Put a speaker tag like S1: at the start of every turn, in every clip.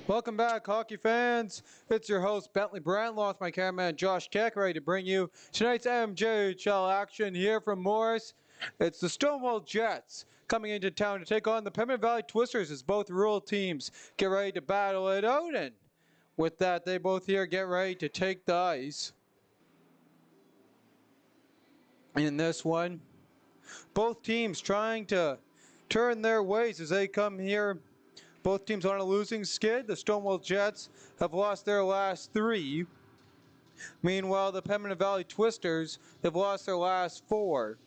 S1: Welcome back, hockey fans. It's your host, Bentley Brandloth, my cameraman, Josh Keck, ready to bring you tonight's MJHL action here from Morris. It's the Stonewall Jets coming into town to take on the Pembina Valley Twisters as both rural teams get ready to battle it out. And with that, they both here get ready to take the ice. In this one, both teams trying to turn their ways as they come here. Both teams on a losing skid. The Stonewall Jets have lost their last 3. Meanwhile, the Pembina Valley Twisters have lost their last 4.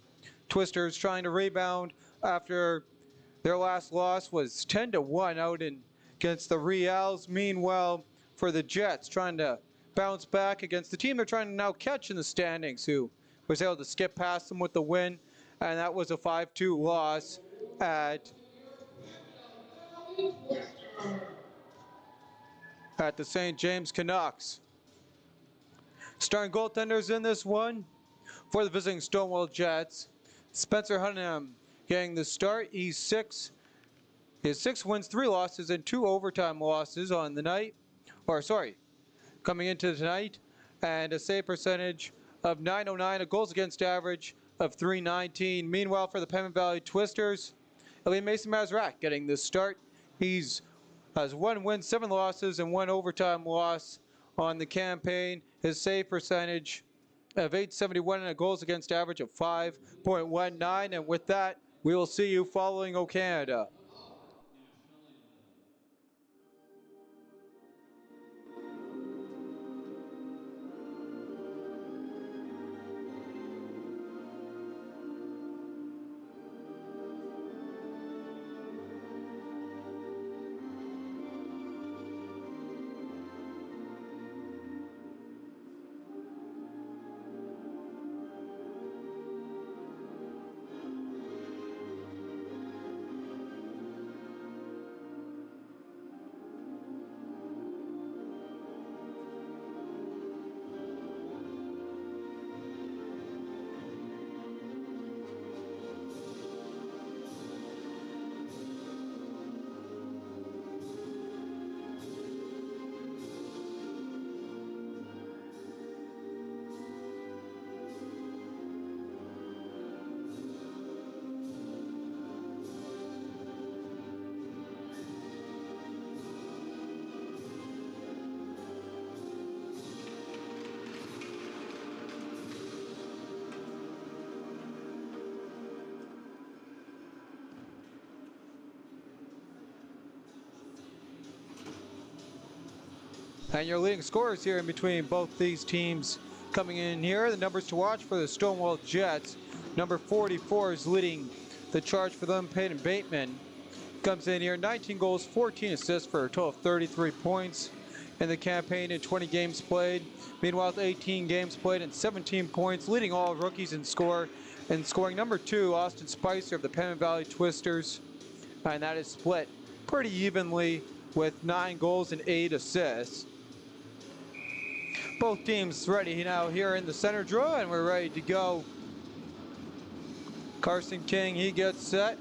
S1: Twisters trying to rebound after their last loss was 10-1 out against the Reals. Meanwhile, for the Jets, trying to bounce back against the team they're trying to now catch in the standings, who was able to skip past them with the win, and that was a 5-2 loss at the St. James Canucks. Starting goaltenders in this one for the visiting Stonewall Jets. Spencer Hunham getting the start. He's 6 wins, 3 losses, and 2 overtime losses on the night. Coming into tonight. And a save percentage of .909, a goals against average of .319. Meanwhile, for the Pembina Valley Twisters, Elian Mason Mazrak getting the start. He's has 1 win, 7 losses, and 1 overtime loss on the campaign. His save percentage of .871 and a goals against average of 5.19. And with that, we will see you following O Canada. And your leading scorers here in between both these teams coming in here. The numbers to watch for the Stonewall Jets. Number 44 is leading the charge for them. Peyton Bateman comes in here. 19 goals, 14 assists for a total of 33 points in the campaign in 20 games played. Meanwhile, 18 games played and 17 points, leading all rookies in scoring. Number 2, Austin Spicer of the Pembina Valley Twisters. And that is split pretty evenly with 9 goals and 8 assists. Both teams ready now here in the center draw, and we're ready to go. Carson King, he gets set,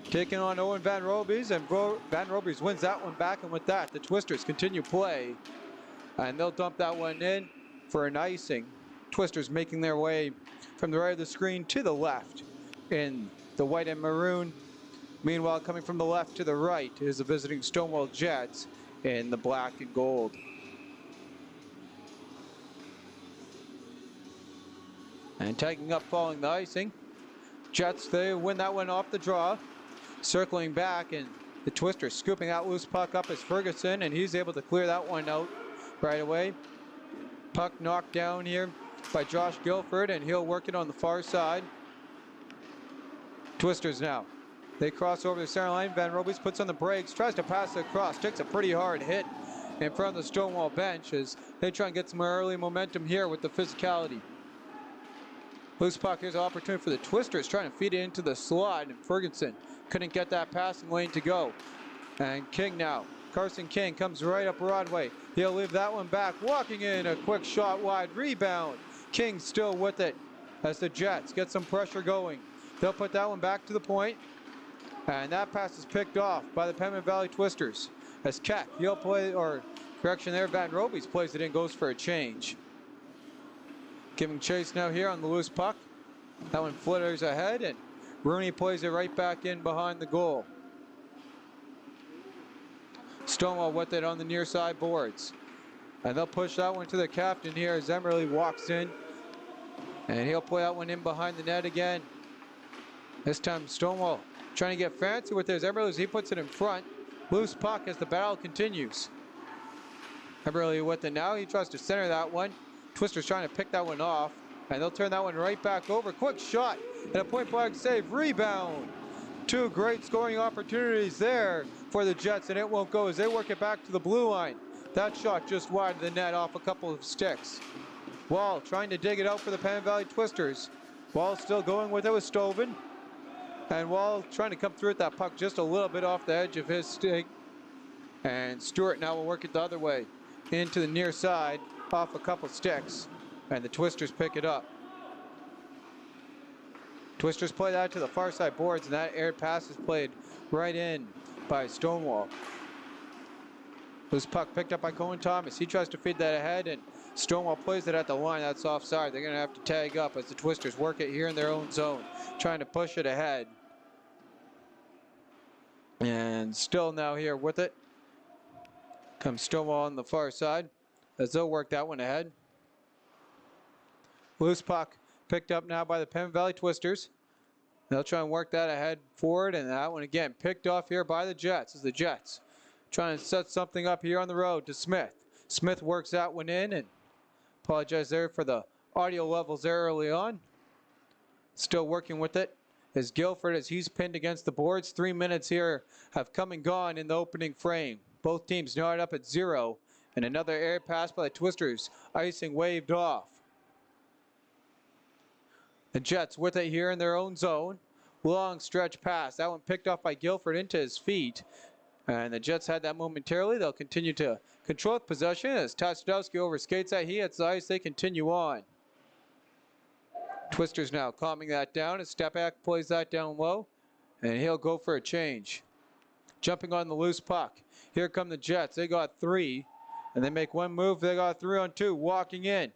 S1: taking on Owen Van Robies, and Van Robies wins that one back, and with that, the Twisters continue play. And they'll dump that one in for an icing. Twisters making their way from the right of the screen to the left in the white and maroon. Meanwhile, coming from the left to the right is the visiting Stonewall Jets in the black and gold. And taking up following the icing. Jets, they win that one off the draw. Circling back, and the Twisters scooping that loose puck up as Ferguson, and he's able to clear that one out right away. Puck knocked down here by Josh Guilford, and he'll work it on the far side. Twisters now. They cross over the center line. Van Robies puts on the brakes, tries to pass it across, takes a pretty hard hit in front of the Stonewall bench as they try and get some early momentum here with the physicality. Loose puck, here's an opportunity for the Twisters, trying to feed it into the slot, and Ferguson couldn't get that passing lane to go. And King now. Carson King comes right up Broadway. He'll leave that one back, walking in a quick shot wide, rebound. King still with it as the Jets get some pressure going. They'll put that one back to the point. And that pass is picked off by the Pembina Valley Twisters. As Keck, he'll play, or correction there, Van Robies plays it in, goes for a change. Giving chase now here on the loose puck. That one flutters ahead, and Rooney plays it right back in behind the goal. Stonewall with it on the near side boards. And they'll push that one to the captain here as Emerly walks in. And he'll play that one in behind the net again. This time Stonewall trying to get fancy with his Emerly as he puts it in front. Loose puck as the battle continues. Emerly with it now. He tries to center that one. Twister's trying to pick that one off. And they'll turn that one right back over. Quick shot and a point blank save. Rebound. Two great scoring opportunities there for the Jets, and it won't go as they work it back to the blue line. That shot just wide of the net off a couple of sticks. Wall trying to dig it out for the Pembina Valley Twisters. Wall still going with it with Stoven. And Wall trying to come through with that puck just a little bit off the edge of his stick. And Stewart now will work it the other way into the near side off a couple sticks. And the Twisters pick it up. Twisters play that to the far side boards, and that aired pass is played right in by Stonewall. Loose puck picked up by Cohen Thomas. He tries to feed that ahead, and Stonewall plays it at the line. That's offside. They're going to have to tag up as the Twisters work it here in their own zone, trying to push it ahead. And still now here with it comes Stonewall on the far side as they'll work that one ahead. Loose puck picked up now by the Pembina Valley Twisters. They'll try and work that ahead forward, and that one again picked off here by the Jets as the Jets trying to set something up here on the road to Smith. Smith works that one in, and apologize there for the audio levels there early on. Still working with it is Guilford as he's pinned against the boards. 3 minutes here have come and gone in the opening frame. Both teams knotted up at 0, and another air pass by the Twisters. Icing waved off. The Jets with it here in their own zone. Long stretch pass. That one picked off by Guilford into his feet. And the Jets had that momentarily. They'll continue to control possession as Tostowski overskates that. He hits the ice. They continue on. Twisters now calming that down as Stepak plays that down low. And he'll go for a change. Jumping on the loose puck. Here come the Jets. They got 3. And they make one move. They got 3 on 2. Walking in.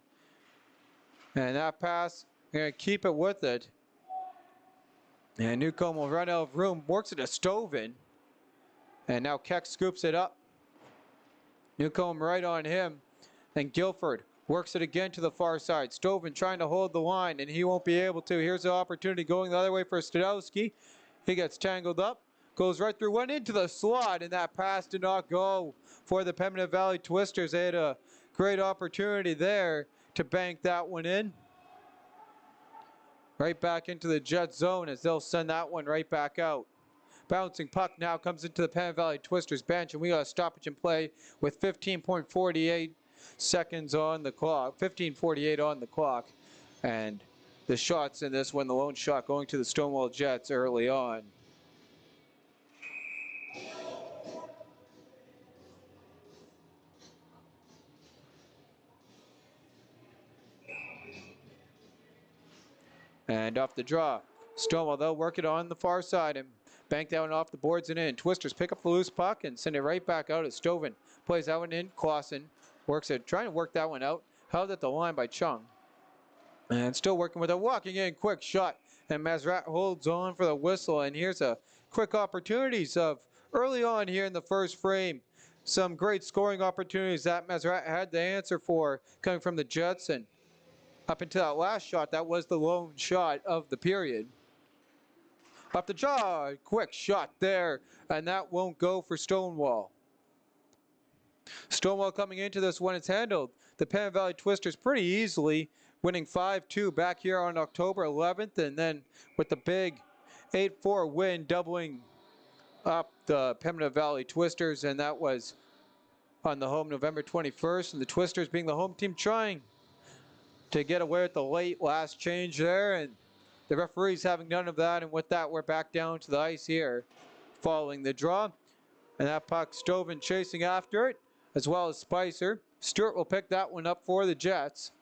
S1: And that pass. They're going to keep it with it. And Newcomb will run out of room. Works it to Stoven. And now Keck scoops it up. Newcomb right on him. And Guilford works it again to the far side. Stoven trying to hold the line, and he won't be able to. Here's the opportunity going the other way for Stadowski. He gets tangled up. Goes right through, went into the slot, and that pass did not go for the Pembina Valley Twisters. They had a great opportunity there to bank that one in. Right back into the Jet zone as they'll send that one right back out. Bouncing puck now comes into the Pembina Valley Twisters bench, and we got a stoppage in play with 15.48 seconds on the clock. 15:48 on the clock. And the shots in this one, the lone shot going to the Stonewall Jets early on. And off the draw, Stonewall, they'll work it on the far side and bank that one off the boards and in. Twisters pick up the loose puck and send it right back out as Stoven plays that one in. Clausen works it, trying to work that one out. Held at the line by Chung. And still working with a walking in, quick shot. And Mazrat holds on for the whistle. And here's a quick opportunities of early on here in the first frame. Some great scoring opportunities that Mazrat had to answer for coming from the Jets. And up until that last shot, that was the lone shot of the period. Up the jaw, quick shot there, and that won't go for Stonewall. Stonewall coming into this one, it's handled the Pembina Valley Twisters pretty easily, winning 5-2 back here on October 11th, and then with the big 8-4 win, doubling up the Pembina Valley Twisters, and that was on the home November 21st, and the Twisters being the home team trying to get away with the late last change there, and the referees having none of that, and with that, we're back down to the ice here following the draw. And that puck, Stoven chasing after it, as well as Spicer. Stewart will pick that one up for the Jets.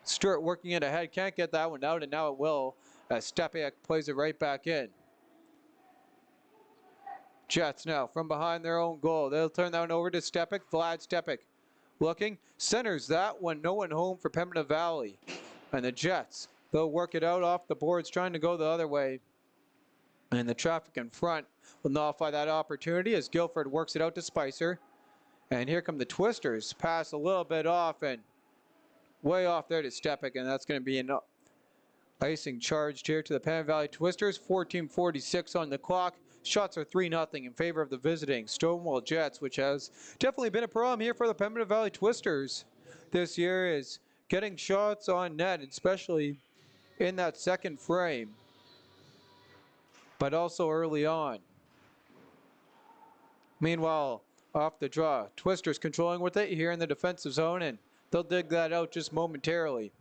S1: Stewart working it ahead, can't get that one out, and now it will, as Stepak plays it right back in. Jets now from behind their own goal. They'll turn that one over to Stepik. Vlad Stepik looking. Centers that one. No one home for Pembina Valley. And the Jets, they'll work it out off the boards, trying to go the other way. And the traffic in front will nullify that opportunity as Guilford works it out to Spicer. And here come the Twisters. Pass a little bit off and way off there to Stepik. And that's going to be an icing charged here to the Pembina Valley Twisters. 14:46 on the clock. Shots are 3-0 in favor of the visiting Stonewall Jets, which has definitely been a problem here for the Pembina Valley Twisters this year, is getting shots on net, especially in that second frame, but also early on. Meanwhile, off the draw, Twisters controlling with it here in the defensive zone, and they'll dig that out just momentarily.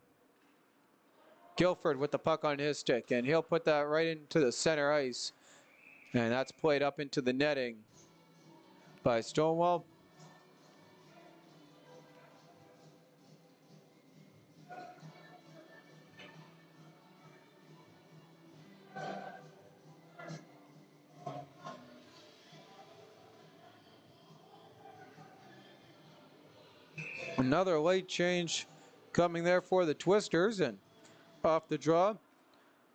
S1: Guilford with the puck on his stick, and he'll put that right into the center ice. And that's played up into the netting by Stonewall. Another late change coming there for the Twisters, and off the draw,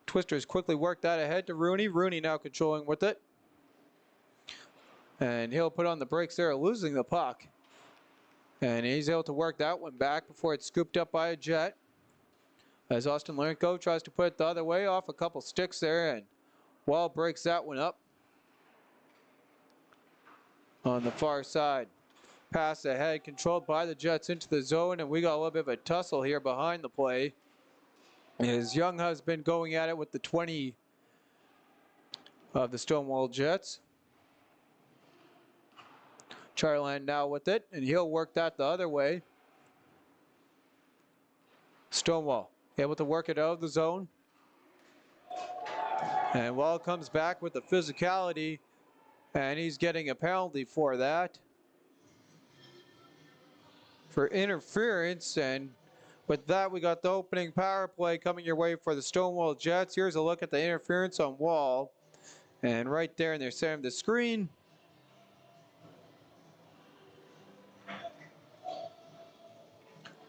S1: Twisters quickly work that ahead to Rooney. Rooney now controlling with it. And he'll put on the brakes there, losing the puck. And he's able to work that one back before it's scooped up by a Jet. As Austin Lernko tries to put it the other way off a couple sticks there, and Wall breaks that one up on the far side. Pass ahead, controlled by the Jets into the zone, and we got a little bit of a tussle here behind the play. As Young has been going at it with the 20 of the Stonewall Jets. Charland now with it, and he'll work that the other way. Stonewall able to work it out of the zone. And Wall comes back with the physicality, and he's getting a penalty for that. For interference, and with that, we got the opening power play coming your way for the Stonewall Jets. Here's a look at the interference on Wall. And right there in their center of the screen.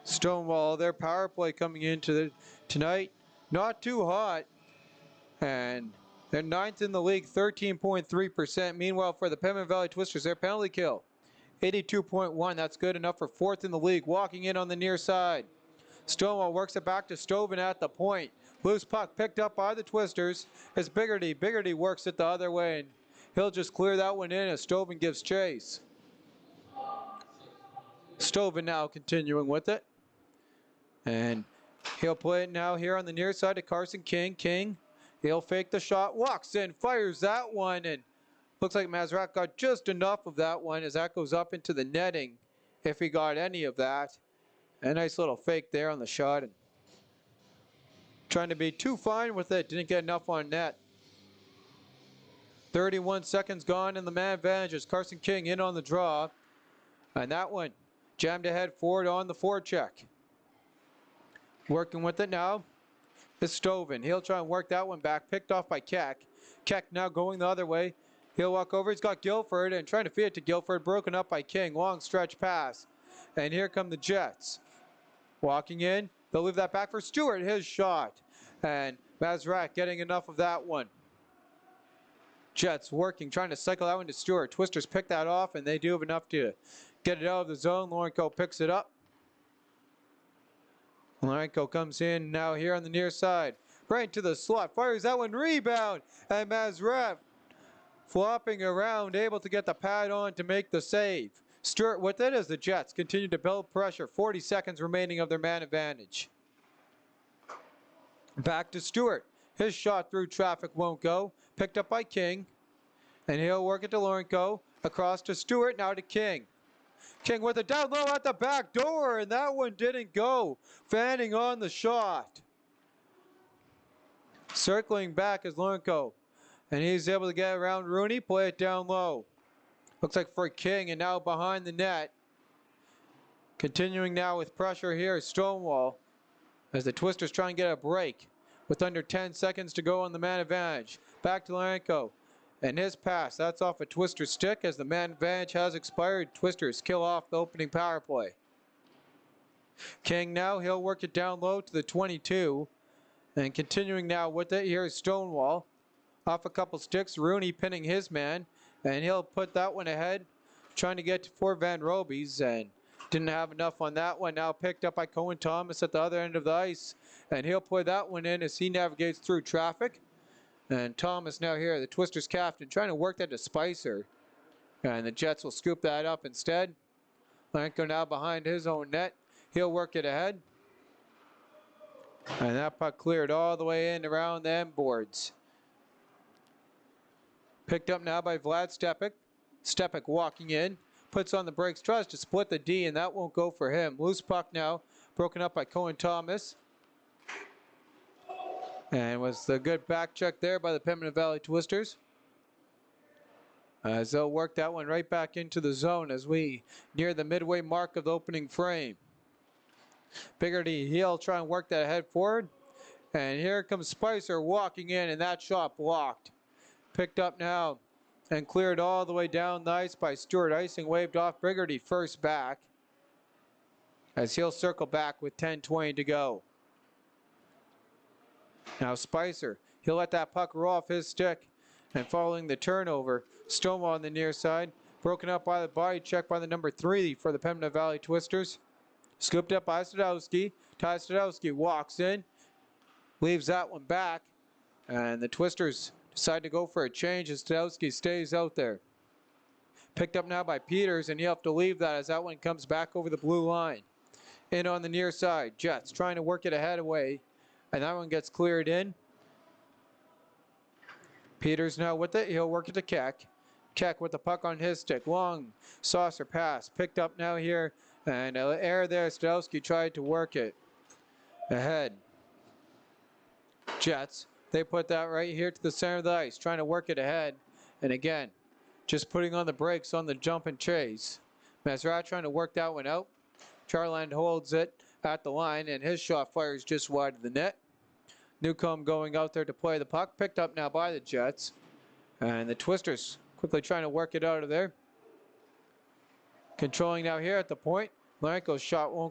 S1: Stonewall, their power play coming into tonight. Not too hot. And they're 9th in the league, 13.3%. Meanwhile, for the Pembina Valley Twisters, their penalty kill, 82.1. That's good enough for 4th in the league. Walking in on the near side. Stonewall works it back to Stoven at the point. Loose puck picked up by the Twisters. It's Biggerty. Biggerty works it the other way, and he'll just clear that one in as Stoven gives chase. Stoven now continuing with it. And he'll play it now here on the near side to Carson King. King, he'll fake the shot, walks in, fires that one, and looks like Mazrak got just enough of that one as that goes up into the netting, if he got any of that. A nice little fake there on the shot, and trying to be too fine with it, didn't get enough on net. 31 seconds gone in the man advantage as Carson King in on the draw. And that one jammed ahead forward on the forecheck. Working with it now is Stoven. He'll try and work that one back, picked off by Keck. Keck now going the other way. He'll walk over, he's got Guilford and trying to feed it to Guilford, broken up by King. Long stretch pass. And here come the Jets. Walking in, they'll leave that back for Stewart, his shot. And Mazrak getting enough of that one. Jets working, trying to cycle that one to Stewart. Twisters pick that off, and they do have enough to get it out of the zone. Lawrenko picks it up. Lawrenko comes in now here on the near side. Right to the slot, fires that one, rebound. And Mazrak flopping around, able to get the pad on to make the save. Stewart with it as the Jets continue to build pressure. 40 seconds remaining of their man advantage. Back to Stewart. His shot through traffic won't go. Picked up by King. And he'll work it to Lawrenko. Across to Stewart, now to King. King with it down low at the back door, and that one didn't go. Fanning on the shot. Circling back is Lawrenko. And he's able to get around Rooney, play it down low. Looks like for King, and now behind the net. Continuing now with pressure here is Stonewall as the Twisters try and get a break with under 10 seconds to go on the man advantage. Back to Lawrenko. And his pass, that's off a Twister's stick as the man advantage has expired. Twisters kill off the opening power play. King now, he'll work it down low to the 22. And continuing now with it, here's Stonewall. Off a couple sticks, Rooney pinning his man. And he'll put that one ahead, trying to get to for Van Robies. And didn't have enough on that one. Now picked up by Cohen Thomas at the other end of the ice. And he'll play that one in as he navigates through traffic. And Thomas now here, the Twisters captain, trying to work that to Spicer. And the Jets will scoop that up instead. Lanko now behind his own net. He'll work it ahead. And that puck cleared all the way in around the end boards. Picked up now by Vlad Stepik. Stepik walking in. Puts on the brakes, tries to split the D, and that won't go for him. Loose puck now, broken up by Cohen Thomas. And was the good back check there by the Pembina Valley Twisters. As they'll work that one right back into the zone as we near the midway mark of the opening frame. Biggerty, he'll try and work that ahead forward. And here comes Spicer walking in, and that shot blocked. Picked up now and cleared all the way down the ice by Stewart. Icing waved off Biggerty first back. As he'll circle back with 10:20 to go. Now Spicer, he'll let that puck roll off his stick. And following the turnover, Stonewall on the near side. Broken up by the body check by the number 3 for the Pembina Valley Twisters. Scooped up by Sadowski. Ty Sadowski walks in. Leaves that one back. And the Twisters decide to go for a change as Sadowski stays out there. Picked up now by Peters, and he'll have to leave that as that one comes back over the blue line. In on the near side. Jets trying to work it ahead away. And that one gets cleared in. Peters now with it. He'll work it to Keck. Keck with the puck on his stick. Long saucer pass. Picked up now here. And air there. Sadowski tried to work it ahead. Jets. They put that right here to the center of the ice. Trying to work it ahead. And again, just putting on the brakes on the jump and chase. Mesrat trying to work that one out. Charland holds it at the line, and his shot fires just wide of the net. Newcomb going out there to play the puck. Picked up now by the Jets. And the Twisters quickly trying to work it out of there. Controlling now here at the point. Marenko's shot won't